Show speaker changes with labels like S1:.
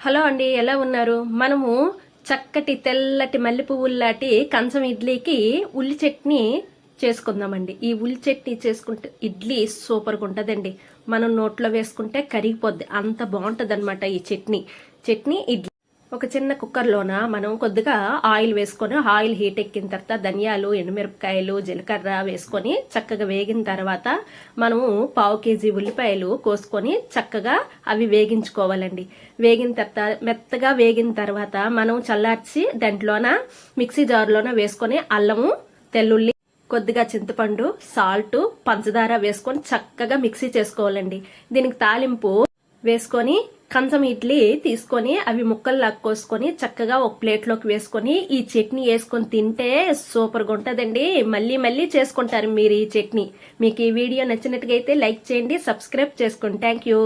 S1: Hello అండి, ఎలా ఉన్నారు? మనము చక్కటి తెల్లటి మల్లె పువ్వుల్లాంటి కంచం ఇడ్లీకి ఉల్లి చట్నీ చేసుకుందామండి. ఈ ఉల్లి చట్నీ చేసుకుంటే ఇడ్లీ సూపర్గా ఉంటుందండి. మనం నోట్లో వేసుకుంటే కరిగిపోద్ది, అంత బాగుంటుంది అనమాట ఈ చట్నీ ఇడ్లీ. ఒక చిన్న కుక్కర్లోన మనం కొద్దిగా ఆయిల్ వేసుకొని, ఆయిల్ హీట్ ఎక్కిన తర్వాత ధనియాలు, ఎండుమిరపకాయలు, జీలకర్ర వేసుకొని చక్కగా వేగిన తర్వాత మనము 1/2 కేజీ ఉల్లిపాయలు కోసుకొని చక్కగా అవి వేగించుకోవాలండి. వేగిన తర్వాత మెత్తగా వేగిన తర్వాత మనం చల్లార్చి దాంట్లోన మిక్సీ జార్లోన వేసుకొని అల్లము, తెల్లుల్లి, కొద్దిగా చింతపండు, సాల్ట్, పంచదార వేసుకొని చక్కగా మిక్సీ చేసుకోవాలండి. దీనికి తాలింపు వేసుకొని కంచం ఇడ్లీ తీసుకొని అవి ముక్కల్లా కోసుకొని చక్కగా ఒక ప్లేట్లోకి వేసుకొని ఈ చట్నీ వేసుకొని తింటే సూపర్గా ఉంటుందండి. మళ్ళీ మళ్ళీ చేసుకుంటారు మీరు ఈ చట్నీ. మీకు ఈ వీడియో నచ్చినట్టుగా అయితే లైక్ చేయండి, సబ్స్క్రైబ్ చేసుకోండి. Thank you.